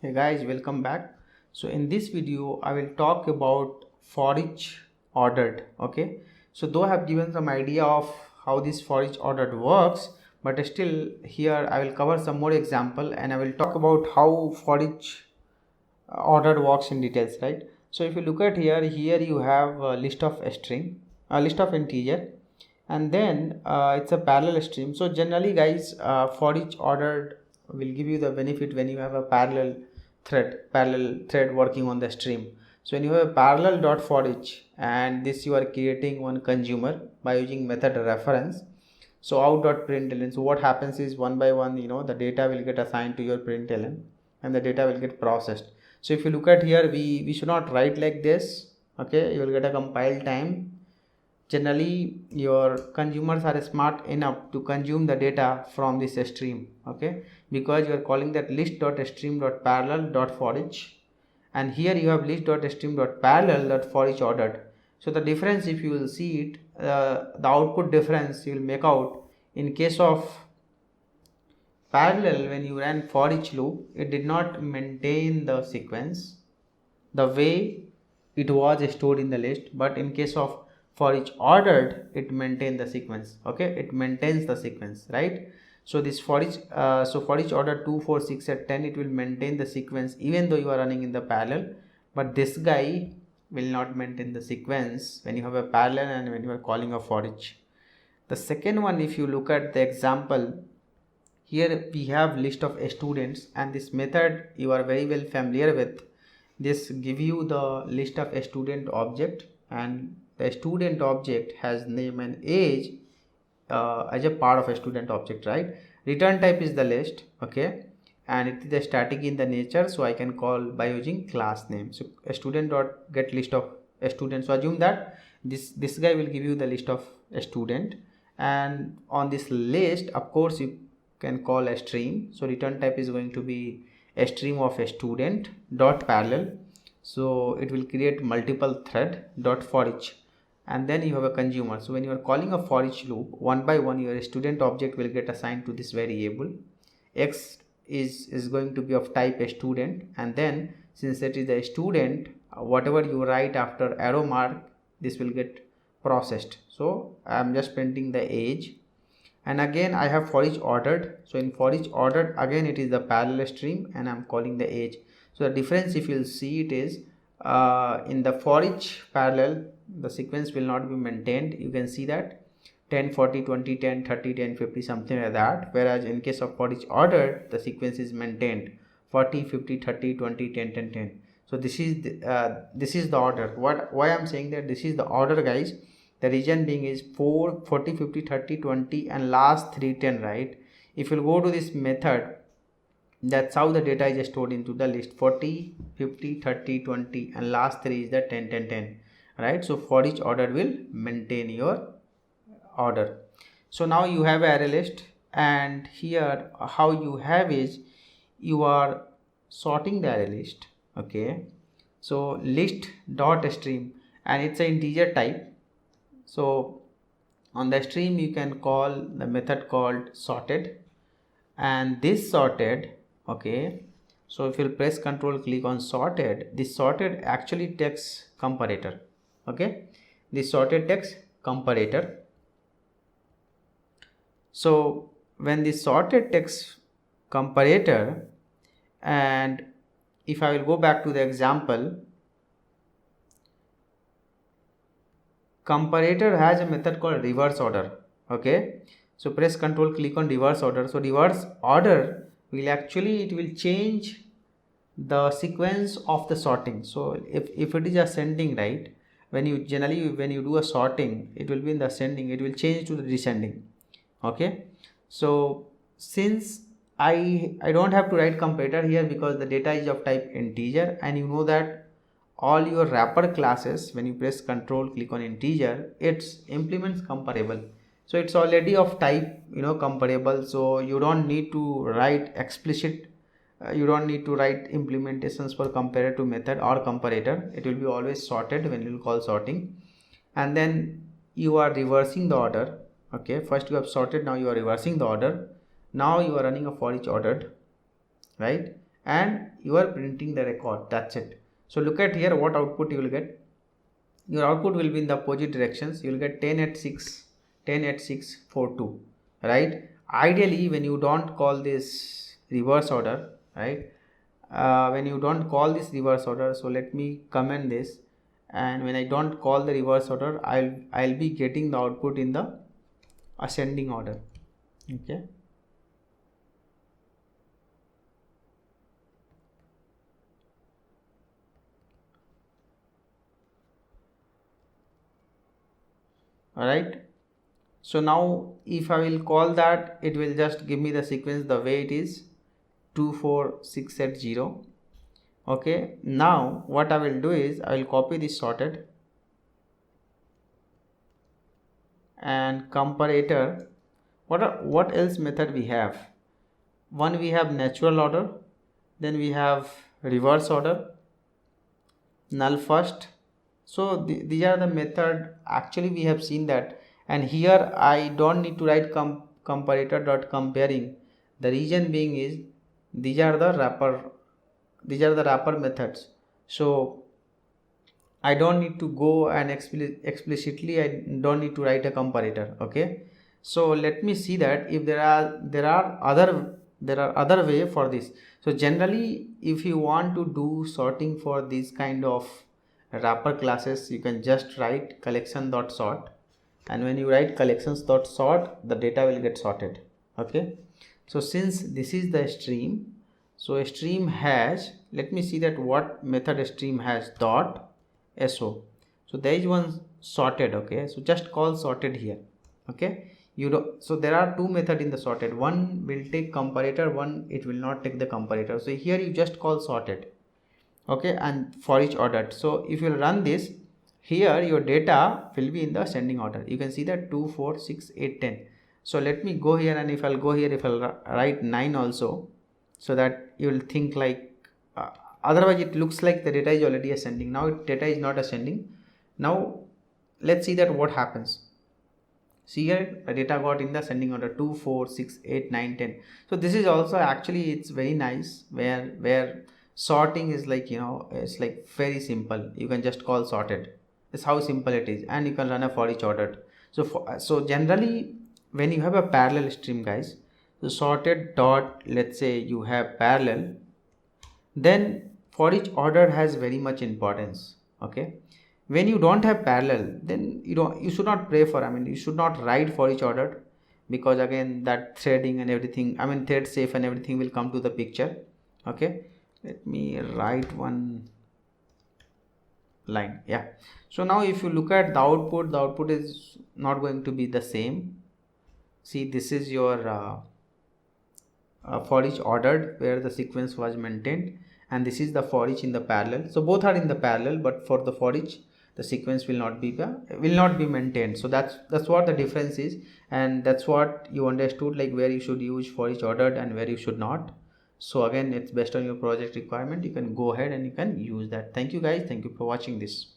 Hey guys, welcome back. So in this video I will talk about for each ordered. Okay, so though I have given some idea of how this for each ordered works, but still here I will cover some more example and I will talk about how for each ordered works in details, right? So if you look at here you have a list of a list of integer, and then it's a parallel stream. So generally guys, for each ordered will give you the benefit when you have a parallel thread working on the stream. So when you have a parallel dot for each, and this you are creating one consumer by using method reference. So out.println, so what happens is one by one, the data will get assigned to your println and the data will get processed. So if you look at here, we should not write like this. Okay, you will get a compile time. Generally your consumers are smart enough to consume the data from this stream, okay, because you are calling that list.stream.parallel.forEach, and here you have list.stream.parallel.forEachOrdered. So the difference, if you will see it, the output difference you will make out. In case of parallel, when you ran for each loop, it did not maintain the sequence the way it was stored in the list, but in case of for each ordered, it maintains the sequence. Okay, it maintains the sequence, right? So this for each for each order 2 4 6 at 10, it will maintain the sequence even though you are running in the parallel, but this guy will not maintain the sequence when you have a parallel and when you are calling a for each. The second one, if you look at the example, here we have list of students, and this method you are very well familiar with. This give you the list of a student object, and the student object has name and age as a part of a student object, right? Return type is the list, okay, and it is a static in the nature, so I can call by using class name. So a student dot get list of a student. So assume that this guy will give you the list of a student, and on this list, of course, you can call a stream. So return type is going to be a stream of a student dot parallel. So it will create multiple thread dot for each, and then you have a consumer. So when you are calling a for each loop, one by one your student object will get assigned to this variable. X is going to be of type a student, and then since it is a student, whatever you write after arrow mark, this will get processed. So I am just printing the age, and again I have for each ordered. So in for each ordered, again it is the parallel stream and I'm calling the age. So the difference, if you'll see it, is in the for each parallel, the sequence will not be maintained. You can see that 10 40 20 10 30 10 50, something like that, whereas in case of for each ordered, the sequence is maintained 40 50 30 20 10 10 10. So this is the order. Why I'm saying that this is the order, guys? The reason being is 4 40 50 30 20 and last 3 10, right? If you go to this method, that's how the data is stored into the list. 40 50 30 20 and last 3 is the 10 10 10, right? So for each order will maintain your order. So now you have array list, and here how you have is you are sorting the array list. Okay, so list dot stream, and it's an integer type. So on the stream you can call the method called sorted, and this sorted, okay, so if you press control click on sorted, this sorted actually takes comparator. Okay, this sorted takes comparator. So when this sorted takes comparator, and if I will go back to the example, comparator has a method called reverse order. Okay, so press control click on reverse order. So reverse order will actually, it will change the sequence of the sorting. So if it is ascending, right, when you generally when you do a sorting, it will be in the ascending, it will change to the descending. Okay, so since I don't have to write comparator here because the data is of type integer, and you know that all your wrapper classes, when you press control click on integer, it implements comparable. So it's already of type comparable, so you don't need to write explicit you don't need to write implementations for comparator method or comparator. It will be always sorted when you call sorting, and then you are reversing the order. Okay, first you have sorted, now you are reversing the order. Now you are running a for each ordered, right? and you are printing the record. That's it. So look at here what output you will get. Your output will be in the opposite directions. You will get 10 at 6, 10 at 6, 4, 2, right? Ideally, when you don't call this reverse order, right? When you don't call this reverse order, so let me comment this, and when I don't call the reverse order, I'll be getting the output in the ascending order. Okay. Alright. So now if I will call that, it will just give me the sequence the way it is, 2, 4, 6 at 0. Okay. Now what I will do is I will copy this sorted and comparator. What else method we have? One, we have natural order, then we have reverse order, null first. So these are the method. Actually we have seen that, and here I don't need to write comparator.comparing. The reason being is these are the wrapper methods, so I don't need to go and explicitly I don't need to write a comparator. Okay, so let me see that if there are other way for this. So generally if you want to do sorting for this kind of wrapper classes, you can just write collection.sort, and when you write collections.sort, the data will get sorted. Okay, so since this is the stream, so a stream has, let me see that what method a stream has, dot so. So there is one sorted. Okay, so just call sorted here. Okay, you do. So there are two methods in the sorted. One will take comparator, one it will not take the comparator. So here you just call sorted. Okay, and for each ordered. So if you run this, here your data will be in the ascending order. You can see that 2, 4, 6, 8, 10. So let me go here, and if I'll go here, if I'll write 9 also, so that you will think like otherwise it looks like the data is already ascending. Now data is not ascending. Now let's see that what happens. See here the data got in the ascending order, 2, 4, 6, 8, 9, 10. So this is also actually it's very nice where sorting is like, you know, it's like very simple. You can just call sorted. That's how simple it is, and you can run a for each ordered. So generally when you have a parallel stream, guys, so sorted dot, let's say you have parallel, then for each order has very much importance. Okay, when you don't have parallel, then you should not pray for, I mean you should not write for each order, because again that threading and everything, I mean thread safe and everything will come to the picture. Okay, let me write one line. Yeah, so now if you look at the output is not going to be the same. See, this is your for each ordered where the sequence was maintained, and this is the for each in the parallel. So both are in the parallel, but for the for each the sequence will not be maintained. So that's what the difference is, and that's what you understood, like where you should use for each ordered and where you should not. So again, it's based on your project requirement. You can go ahead and you can use that. Thank you guys, thank you for watching this.